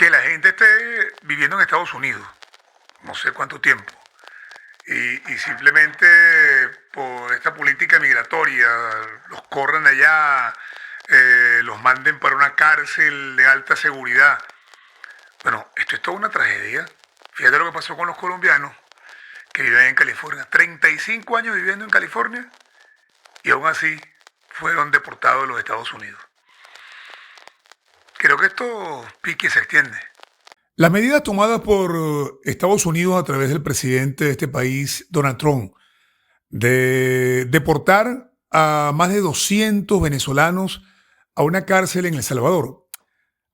que la gente esté viviendo en Estados Unidos, no sé cuánto tiempo, y simplemente por esta política migratoria los corran allá, los manden para una cárcel de alta seguridad. Bueno, esto es toda una tragedia. Fíjate lo que pasó con los colombianos que viven en California. 35 años viviendo en California y aún así fueron deportados de los Estados Unidos. Creo que esto pique se extiende. Las medidas tomadas por Estados Unidos a través del presidente de este país, Donald Trump, de deportar a más de 200 venezolanos a una cárcel en El Salvador,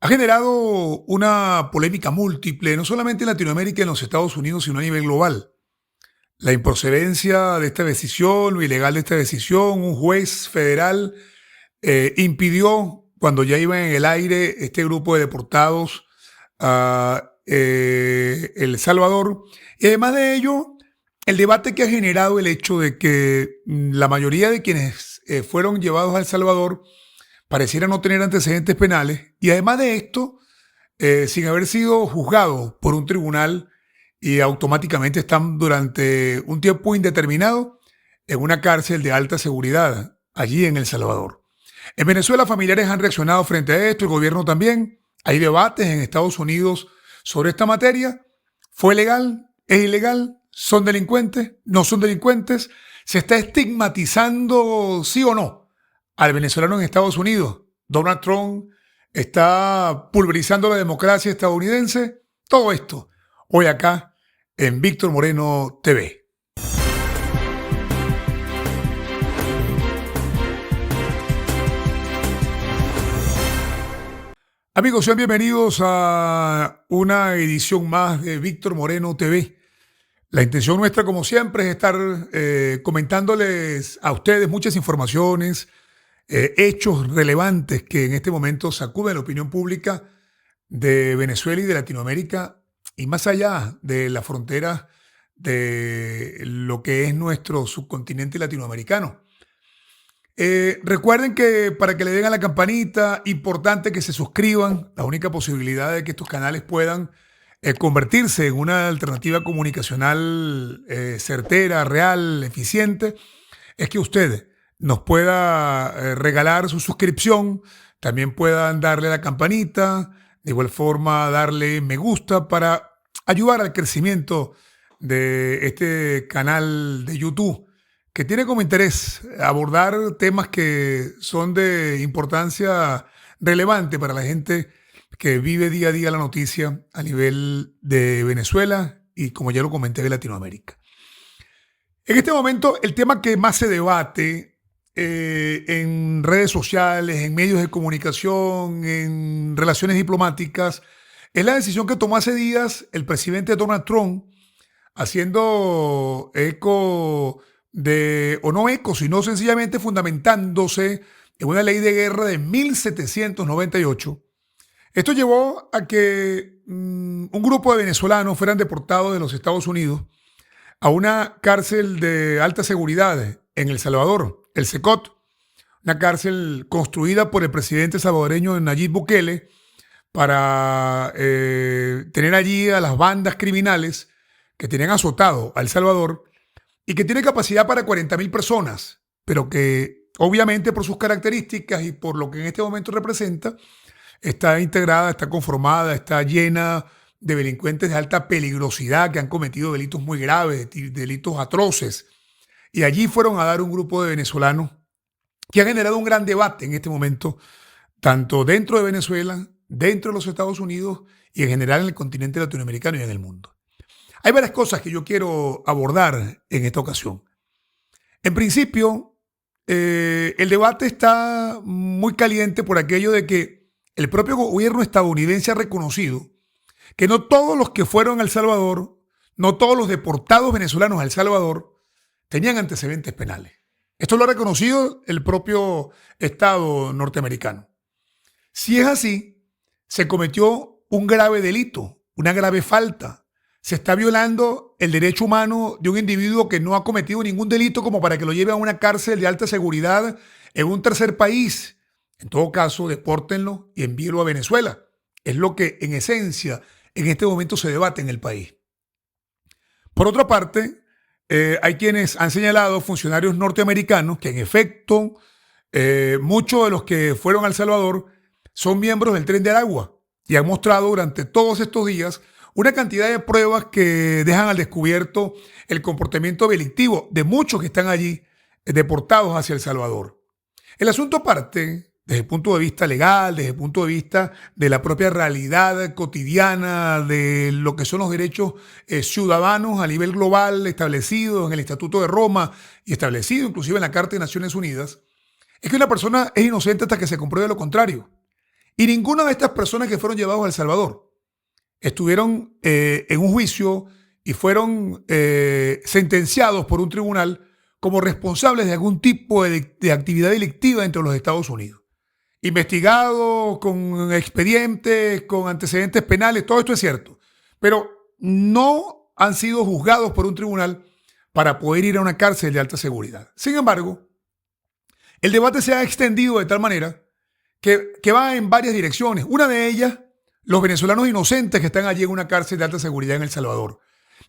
ha generado una polémica múltiple, no solamente en Latinoamérica y en los Estados Unidos, sino a nivel global. La improcedencia de esta decisión, lo ilegal de esta decisión, un juez federal impidió, cuando ya iban en el aire este grupo de deportados a El Salvador. Y además de ello, el debate que ha generado el hecho de que la mayoría de quienes fueron llevados a El Salvador parecieran no tener antecedentes penales y además de esto, sin haber sido juzgados por un tribunal y automáticamente están durante un tiempo indeterminado en una cárcel de alta seguridad allí en El Salvador. En Venezuela, familiares han reaccionado frente a esto, el gobierno también. Hay debates en Estados Unidos sobre esta materia. ¿Fue legal? ¿Es ilegal? ¿Son delincuentes? ¿No son delincuentes? ¿Se está estigmatizando, sí o no, al venezolano en Estados Unidos? ¿Donald Trump está pulverizando la democracia estadounidense? Todo esto hoy acá en Víctor Moreno TV. Amigos, sean bienvenidos a una edición más de Víctor Moreno TV. La intención nuestra, como siempre, es estar comentándoles a ustedes muchas informaciones, hechos relevantes que en este momento sacuden la opinión pública de Venezuela y de Latinoamérica y más allá de la frontera de lo que es nuestro subcontinente latinoamericano. Recuerden que para que le den a la campanita, importante que se suscriban. La única posibilidad de que estos canales puedan convertirse en una alternativa comunicacional certera, real, eficiente, es que usted nos pueda regalar su suscripción, también puedan darle a la campanita, de igual forma darle me gusta para ayudar al crecimiento de este canal de YouTube, que tiene como interés abordar temas que son de importancia relevante para la gente que vive día a día la noticia a nivel de Venezuela y, como ya lo comenté, de Latinoamérica. En este momento, el tema que más se debate en redes sociales, en medios de comunicación, en relaciones diplomáticas, es la decisión que tomó hace días el presidente Donald Trump, haciendo eco o no eco, sino sencillamente fundamentándose en una ley de guerra de 1798. Esto llevó a que un grupo de venezolanos fueran deportados de los Estados Unidos a una cárcel de alta seguridad en El Salvador, el SECOT, una cárcel construida por el presidente salvadoreño Nayib Bukele para tener allí a las bandas criminales que tenían azotado a El Salvador y que tiene capacidad para 40.000 personas, pero que obviamente por sus características y por lo que en este momento representa, está integrada, está conformada, está llena de delincuentes de alta peligrosidad que han cometido delitos muy graves, delitos atroces. Y allí fueron a dar un grupo de venezolanos que ha generado un gran debate en este momento, tanto dentro de Venezuela, dentro de los Estados Unidos y en general en el continente latinoamericano y en el mundo. Hay varias cosas que yo quiero abordar en esta ocasión. En principio, el debate está muy caliente por aquello de que el propio gobierno estadounidense ha reconocido que no todos los que fueron a El Salvador, no todos los deportados venezolanos a El Salvador tenían antecedentes penales. Esto lo ha reconocido el propio Estado norteamericano. Si es así, se cometió un grave delito, una grave falta. Se está violando el derecho humano de un individuo que no ha cometido ningún delito como para que lo lleve a una cárcel de alta seguridad en un tercer país. En todo caso, depórtenlo y envíenlo a Venezuela. Es lo que en esencia en este momento se debate en el país. Por otra parte, hay quienes han señalado, funcionarios norteamericanos, que en efecto muchos de los que fueron a El Salvador son miembros del Tren de Aragua y han mostrado durante todos estos días una cantidad de pruebas que dejan al descubierto el comportamiento delictivo de muchos que están allí deportados hacia El Salvador. El asunto parte desde el punto de vista legal, desde el punto de vista de la propia realidad cotidiana de lo que son los derechos ciudadanos a nivel global establecidos en el Estatuto de Roma y establecido inclusive en la Carta de Naciones Unidas, es que una persona es inocente hasta que se compruebe lo contrario. Y ninguna de estas personas que fueron llevados a El Salvador estuvieron en un juicio y fueron sentenciados por un tribunal como responsables de algún tipo de actividad delictiva dentro de los Estados Unidos. Investigados con expedientes, con antecedentes penales, todo esto es cierto. Pero no han sido juzgados por un tribunal para poder ir a una cárcel de alta seguridad. Sin embargo, el debate se ha extendido de tal manera que va en varias direcciones. Una de ellas, los venezolanos inocentes que están allí en una cárcel de alta seguridad en El Salvador.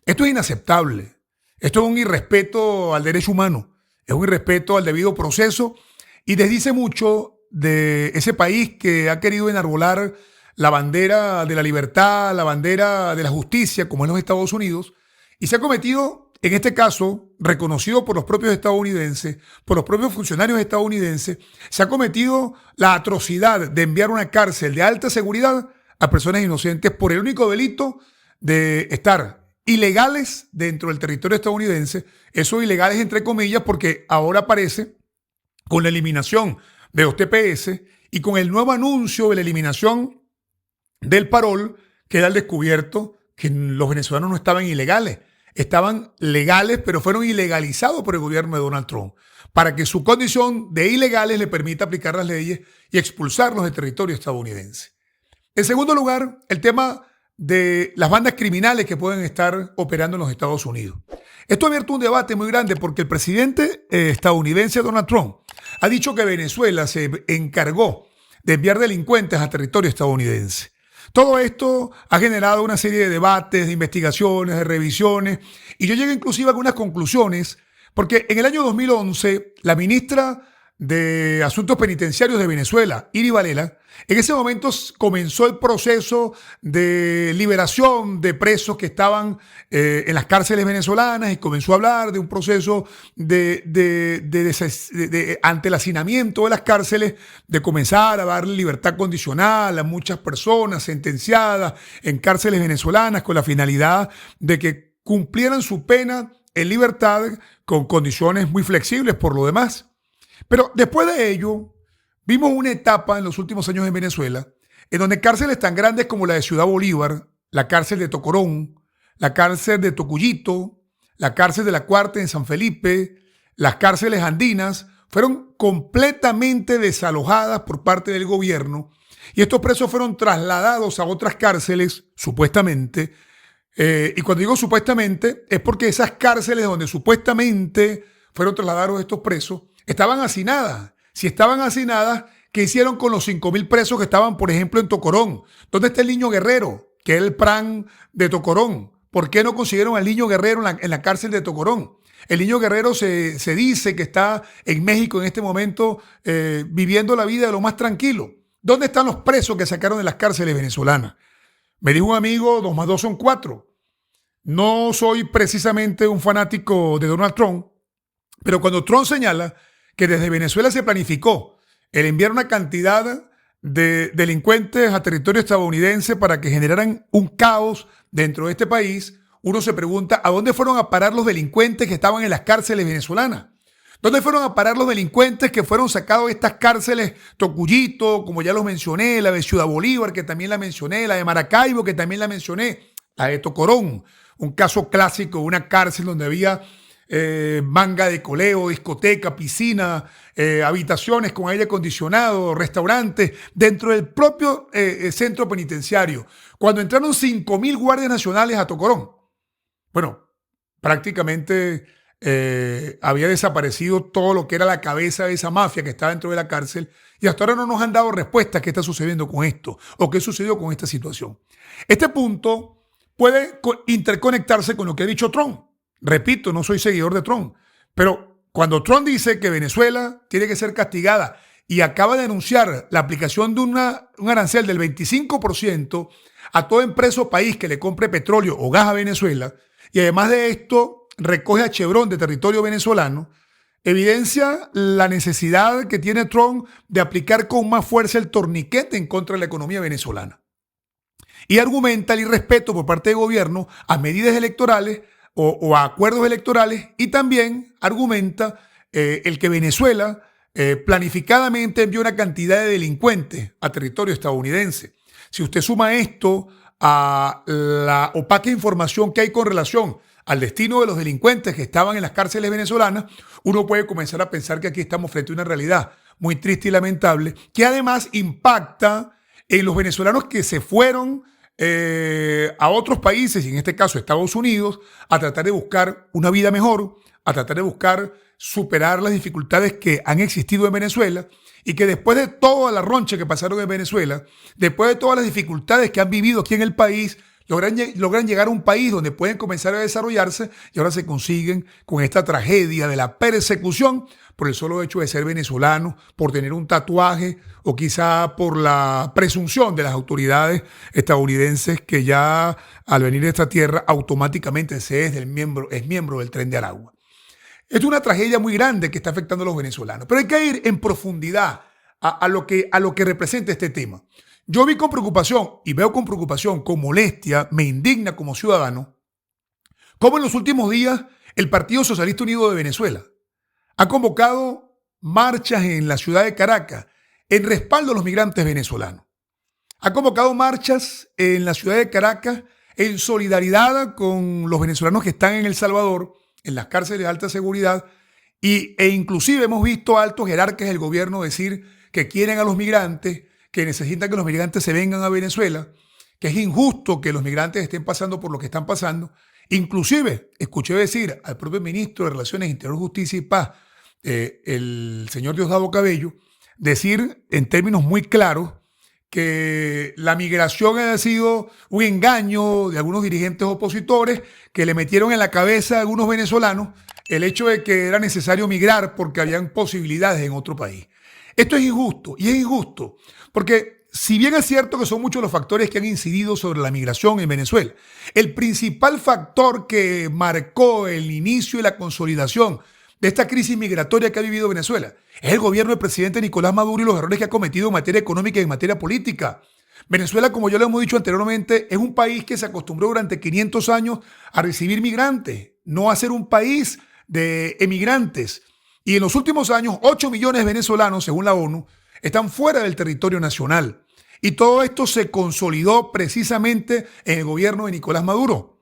Esto es inaceptable. Esto es un irrespeto al derecho humano. Es un irrespeto al debido proceso y desdice mucho de ese país que ha querido enarbolar la bandera de la libertad, la bandera de la justicia, como en los Estados Unidos, y se ha cometido, en este caso, reconocido por los propios estadounidenses, por los propios funcionarios estadounidenses, se ha cometido la atrocidad de enviar a una cárcel de alta seguridad a personas inocentes por el único delito de estar ilegales dentro del territorio estadounidense, esos ilegales entre comillas, porque ahora aparece con la eliminación de los TPS y con el nuevo anuncio de la eliminación del parol, queda al descubierto que los venezolanos no estaban ilegales, estaban legales, pero fueron ilegalizados por el gobierno de Donald Trump, para que su condición de ilegales le permita aplicar las leyes y expulsarlos del territorio estadounidense. En segundo lugar, el tema de las bandas criminales que pueden estar operando en los Estados Unidos. Esto ha abierto un debate muy grande porque el presidente estadounidense Donald Trump ha dicho que Venezuela se encargó de enviar delincuentes a territorio estadounidense. Todo esto ha generado una serie de debates, de investigaciones, de revisiones, y yo llegué inclusive a algunas conclusiones, porque en el año 2011 la ministra de Asuntos Penitenciarios de Venezuela, Iri Varela, en ese momento comenzó el proceso de liberación de presos que estaban en las cárceles venezolanas y comenzó a hablar de un proceso ante el hacinamiento de las cárceles, de comenzar a darle libertad condicional a muchas personas sentenciadas en cárceles venezolanas con la finalidad de que cumplieran su pena en libertad con condiciones muy flexibles por lo demás. Pero después de ello, vimos una etapa en los últimos años en Venezuela en donde cárceles tan grandes como la de Ciudad Bolívar, la cárcel de Tocorón, la cárcel de Tocuyito, la cárcel de La Cuarta en San Felipe, las cárceles andinas, fueron completamente desalojadas por parte del gobierno y estos presos fueron trasladados a otras cárceles, supuestamente. Y cuando digo supuestamente, es porque esas cárceles donde supuestamente fueron trasladados estos presos estaban hacinadas. Si estaban hacinadas, ¿qué hicieron con los 5.000 presos que estaban, por ejemplo, en Tocorón? ¿Dónde está el Niño Guerrero, que es el PRAN de Tocorón? ¿Por qué no consiguieron al Niño Guerrero en la cárcel de Tocorón? El Niño Guerrero se dice que está en México en este momento viviendo la vida de lo más tranquilo. ¿Dónde están los presos que sacaron de las cárceles venezolanas? Me dijo un amigo, 2 más 2 son 4. No soy precisamente un fanático de Donald Trump, pero cuando Trump señala que desde Venezuela se planificó el enviar una cantidad de delincuentes a territorio estadounidense para que generaran un caos dentro de este país, uno se pregunta ¿a dónde fueron a parar los delincuentes que estaban en las cárceles venezolanas? ¿Dónde fueron a parar los delincuentes que fueron sacados de estas cárceles? Tocuyito, como ya los mencioné, la de Ciudad Bolívar, que también la mencioné, la de Maracaibo, que también la mencioné, la de Tocorón, un caso clásico, una cárcel donde había manga de coleo, discoteca, piscina, habitaciones con aire acondicionado, restaurantes, dentro del propio centro penitenciario. Cuando entraron 5.000 guardias nacionales a Tocorón, bueno, prácticamente había desaparecido todo lo que era la cabeza de esa mafia que estaba dentro de la cárcel y hasta ahora no nos han dado respuesta a qué está sucediendo con esto o qué sucedió con esta situación. Este punto puede interconectarse con lo que ha dicho Trump. Repito, no soy seguidor de Trump, pero cuando Trump dice que Venezuela tiene que ser castigada y acaba de anunciar la aplicación de un arancel del 25% a toda empresa o país que le compre petróleo o gas a Venezuela, y además de esto recoge a Chevron de territorio venezolano, evidencia la necesidad que tiene Trump de aplicar con más fuerza el torniquete en contra de la economía venezolana. Y argumenta el irrespeto por parte del gobierno a medidas electorales o a acuerdos electorales, y también argumenta el que Venezuela planificadamente envió una cantidad de delincuentes a territorio estadounidense. Si usted suma esto a la opaca información que hay con relación al destino de los delincuentes que estaban en las cárceles venezolanas, uno puede comenzar a pensar que aquí estamos frente a una realidad muy triste y lamentable, que además impacta en los venezolanos que se fueron a otros países, y en este caso Estados Unidos, a tratar de buscar una vida mejor, a tratar de buscar superar las dificultades que han existido en Venezuela, y que después de toda la roncha que pasaron en Venezuela, después de todas las dificultades que han vivido aquí en el país, logran llegar a un país donde pueden comenzar a desarrollarse, y ahora se consiguen con esta tragedia de la persecución por el solo hecho de ser venezolano, por tener un tatuaje o quizá por la presunción de las autoridades estadounidenses que ya al venir a esta tierra automáticamente es miembro del Tren de Aragua. Es una tragedia muy grande que está afectando a los venezolanos, pero hay que ir en profundidad a lo que representa este tema. Yo vi con preocupación y veo con preocupación, con molestia, me indigna como ciudadano, cómo en los últimos días el Partido Socialista Unido de Venezuela ha convocado marchas en la ciudad de Caracas en respaldo a los migrantes venezolanos. Ha convocado marchas en la ciudad de Caracas en solidaridad con los venezolanos que están en El Salvador, en las cárceles de alta seguridad, e inclusive hemos visto a altos jerarcas del gobierno decir que quieren a los migrantes, que necesitan que los migrantes se vengan a Venezuela, que es injusto que los migrantes estén pasando por lo que están pasando. Inclusive escuché decir al propio ministro de Relaciones Interior, Justicia y Paz, el señor Diosdado Cabello, decir en términos muy claros que la migración ha sido un engaño de algunos dirigentes opositores que le metieron en la cabeza a algunos venezolanos el hecho de que era necesario migrar porque habían posibilidades en otro país. Esto es injusto, y es injusto porque si bien es cierto que son muchos los factores que han incidido sobre la migración en Venezuela, el principal factor que marcó el inicio y la consolidación de esta crisis migratoria que ha vivido Venezuela es el gobierno del presidente Nicolás Maduro y los errores que ha cometido en materia económica y en materia política. Venezuela, como ya lo hemos dicho anteriormente, es un país que se acostumbró durante 500 años a recibir migrantes, no a ser un país de emigrantes. Y en los últimos años, 8 millones de venezolanos, según la ONU, están fuera del territorio nacional. Y todo esto se consolidó precisamente en el gobierno de Nicolás Maduro.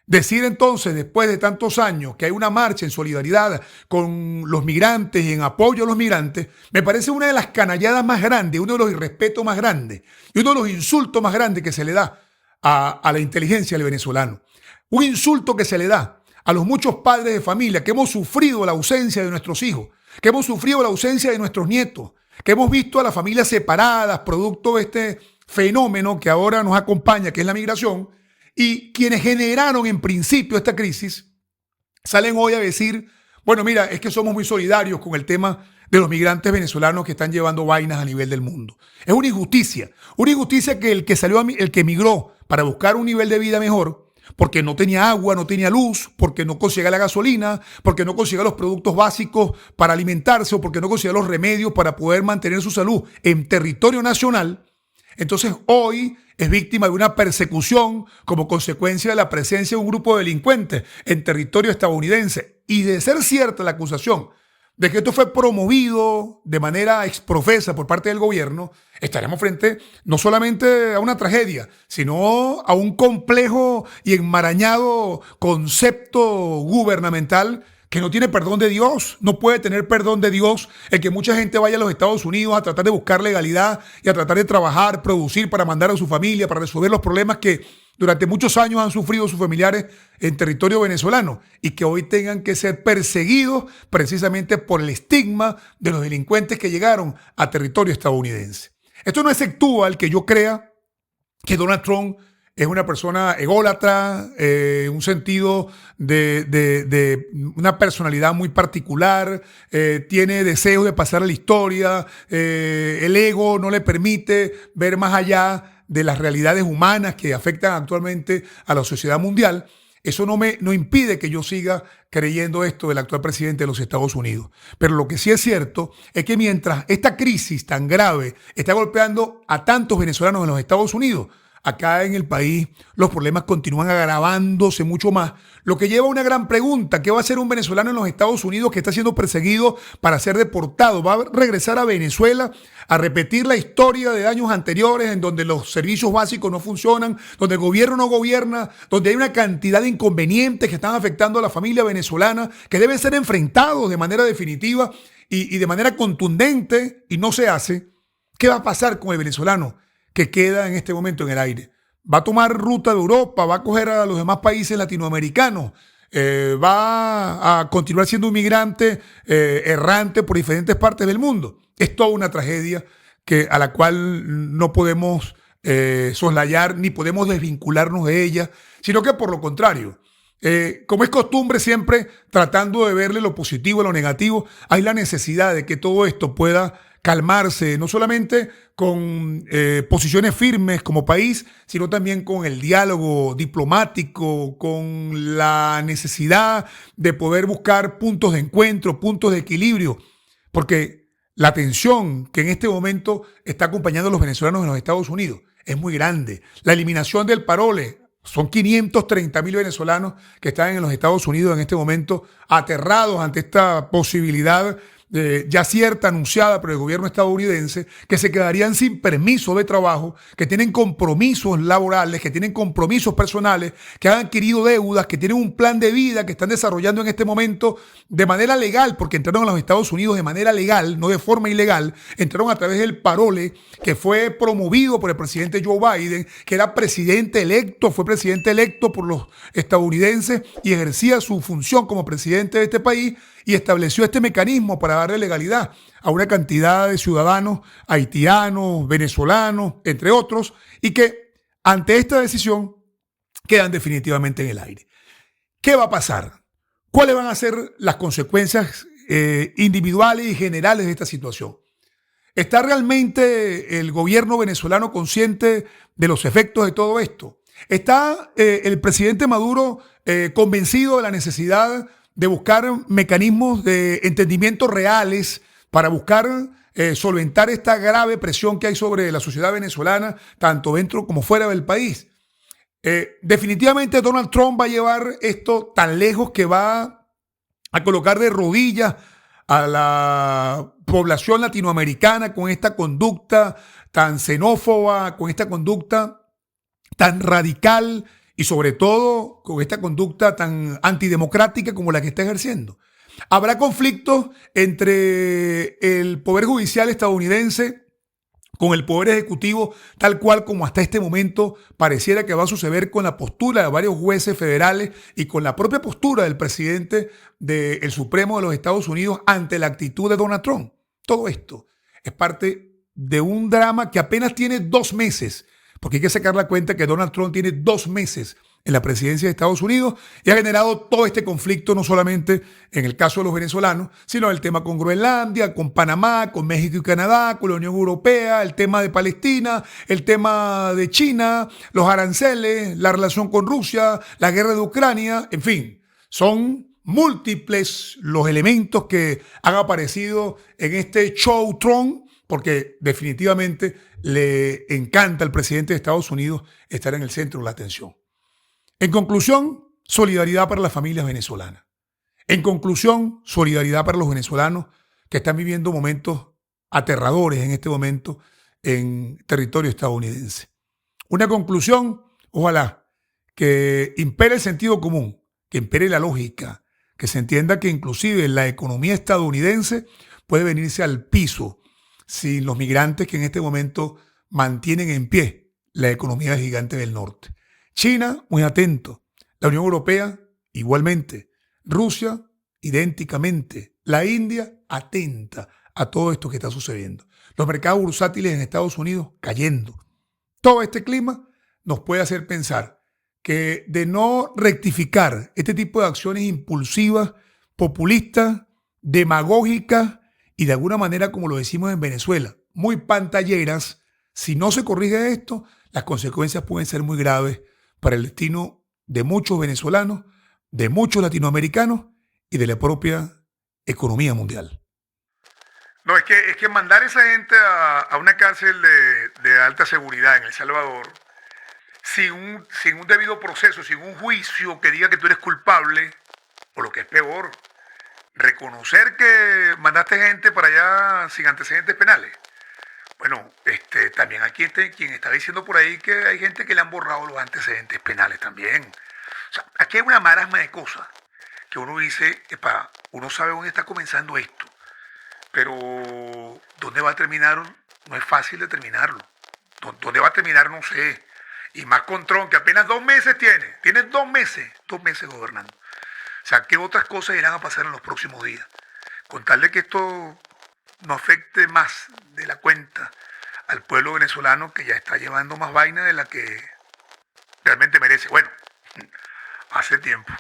Decir entonces, después de tantos años, que hay una marcha en solidaridad con los migrantes y en apoyo a los migrantes, me parece una de las canalladas más grandes, uno de los irrespetos más grandes y uno de los insultos más grandes que se le da a la inteligencia del venezolano. Un insulto que se le da a los muchos padres de familia que hemos sufrido la ausencia de nuestros hijos, que hemos sufrido la ausencia de nuestros nietos, que hemos visto a las familias separadas producto de este fenómeno que ahora nos acompaña, que es la migración. Y quienes generaron en principio esta crisis salen hoy a decir, bueno, mira, es que somos muy solidarios con el tema de los migrantes venezolanos que están llevando vainas a nivel del mundo. Es una injusticia que el que emigró para buscar un nivel de vida mejor, porque no tenía agua, no tenía luz, porque no conseguía la gasolina, porque no conseguía los productos básicos para alimentarse o porque no conseguía los remedios para poder mantener su salud en territorio nacional. Entonces hoy es víctima de una persecución como consecuencia de la presencia de un grupo de delincuentes en territorio estadounidense. Y de ser cierta la acusación de que esto fue promovido de manera exprofesa por parte del gobierno, estaremos frente no solamente a una tragedia, sino a un complejo y enmarañado concepto gubernamental que no tiene perdón de Dios. No puede tener perdón de Dios el que mucha gente vaya a los Estados Unidos a tratar de buscar legalidad y a tratar de trabajar, producir para mandar a su familia, para resolver los problemas que durante muchos años han sufrido sus familiares en territorio venezolano y que hoy tengan que ser perseguidos precisamente por el estigma de los delincuentes que llegaron a territorio estadounidense. Esto no exceptúa el que yo crea que Donald Trump es una persona ególatra, un sentido de una personalidad muy particular, tiene deseos de pasar a la historia, el ego no le permite ver más allá de las realidades humanas que afectan actualmente a la sociedad mundial. Eso no impide que yo siga creyendo esto del actual presidente de los Estados Unidos. Pero lo que sí es cierto es que mientras esta crisis tan grave está golpeando a tantos venezolanos en los Estados Unidos, acá en el país los problemas continúan agravándose mucho más, lo que lleva a una gran pregunta: ¿qué va a hacer un venezolano en los Estados Unidos que está siendo perseguido para ser deportado? ¿Va a regresar a Venezuela a repetir la historia de años anteriores en donde los servicios básicos no funcionan, donde el gobierno no gobierna, donde hay una cantidad de inconvenientes que están afectando a la familia venezolana, que deben ser enfrentados de manera definitiva y de manera contundente, y no se hace? ¿Qué va a pasar con el venezolano que queda en este momento en el aire? ¿Va a tomar ruta de Europa? ¿Va a coger a los demás países latinoamericanos? ¿Va a continuar siendo un migrante errante por diferentes partes del mundo? Es toda una tragedia a la cual no podemos soslayar ni podemos desvincularnos de ella, sino que por lo contrario, como es costumbre siempre tratando de verle lo positivo a lo negativo, hay la necesidad de que todo esto pueda calmarse, no solamente con posiciones firmes como país, sino también con el diálogo diplomático, con la necesidad de poder buscar puntos de encuentro, puntos de equilibrio, porque la tensión que en este momento está acompañando a los venezolanos en los Estados Unidos es muy grande. La eliminación del parole, son 530.000 venezolanos que están en los Estados Unidos en este momento aterrados ante esta posibilidad ya cierta, anunciada por el gobierno estadounidense, que se quedarían sin permiso de trabajo, que tienen compromisos laborales, que tienen compromisos personales, que han adquirido deudas, que tienen un plan de vida que están desarrollando en este momento de manera legal, porque entraron a los Estados Unidos de manera legal, no de forma ilegal, entraron a través del parole que fue promovido por el presidente Joe Biden, que era presidente electo, fue presidente electo por los estadounidenses y ejercía su función como presidente de este país, y estableció este mecanismo para darle legalidad a una cantidad de ciudadanos haitianos, venezolanos, entre otros, y que ante esta decisión quedan definitivamente en el aire. ¿Qué va a pasar? ¿Cuáles van a ser las consecuencias individuales y generales de esta situación? ¿Está realmente el gobierno venezolano consciente de los efectos de todo esto? ¿Está el presidente Maduro convencido de la necesidad de buscar mecanismos de entendimiento reales para buscar solventar esta grave presión que hay sobre la sociedad venezolana, tanto dentro como fuera del país? Definitivamente Donald Trump va a llevar esto tan lejos que va a colocar de rodillas a la población latinoamericana con esta conducta tan xenófoba, con esta conducta tan radical y sobre todo con esta conducta tan antidemocrática como la que está ejerciendo. Habrá conflictos entre el Poder Judicial estadounidense con el Poder Ejecutivo, tal cual como hasta este momento pareciera que va a suceder con la postura de varios jueces federales y con la propia postura del presidente del Supremo de los Estados Unidos ante la actitud de Donald Trump. Todo esto es parte de un drama que apenas tiene 2 meses, porque hay que sacar la cuenta que Donald Trump tiene 2 meses en la presidencia de Estados Unidos y ha generado todo este conflicto, no solamente en el caso de los venezolanos, sino el tema con Groenlandia, con Panamá, con México y Canadá, con la Unión Europea, el tema de Palestina, el tema de China, los aranceles, la relación con Rusia, la guerra de Ucrania, en fin, son múltiples los elementos que han aparecido en este show Trump, porque definitivamente le encanta al presidente de Estados Unidos estar en el centro de la atención. En conclusión, solidaridad para las familias venezolanas. En conclusión, solidaridad para los venezolanos que están viviendo momentos aterradores en este momento en territorio estadounidense. Una conclusión, ojalá que impere el sentido común, que impere la lógica, que se entienda que inclusive la economía estadounidense puede venirse al piso sin los migrantes que en este momento mantienen en pie la economía del gigante del norte. China, muy atento. La Unión Europea, igualmente. Rusia, idénticamente. La India, atenta a todo esto que está sucediendo. Los mercados bursátiles en Estados Unidos cayendo. Todo este clima nos puede hacer pensar que de no rectificar este tipo de acciones impulsivas, populistas, demagógicas y de alguna manera, como lo decimos en Venezuela, muy pantalleras, si no se corrige esto, las consecuencias pueden ser muy graves para el destino de muchos venezolanos, de muchos latinoamericanos y de la propia economía mundial. No, es que mandar a esa gente a una cárcel de alta seguridad en El Salvador, sin un debido proceso, sin un juicio que diga que tú eres culpable, o lo que es peor, reconocer que mandaste gente para allá sin antecedentes penales. Bueno, también aquí quien está diciendo por ahí que hay gente que le han borrado los antecedentes penales también. O sea, aquí hay una marasma de cosas que uno dice, epa, uno sabe dónde está comenzando esto, pero dónde va a terminar no es fácil determinarlo. ¿Dónde va a terminar? No sé. Y más con Trump, que apenas 2 meses tiene. Tiene 2 meses gobernando. O sea, ¿qué otras cosas irán a pasar en los próximos días? Con tal de que esto no afecte más de la cuenta al pueblo venezolano, que ya está llevando más vaina de la que realmente merece. Bueno, hace tiempo.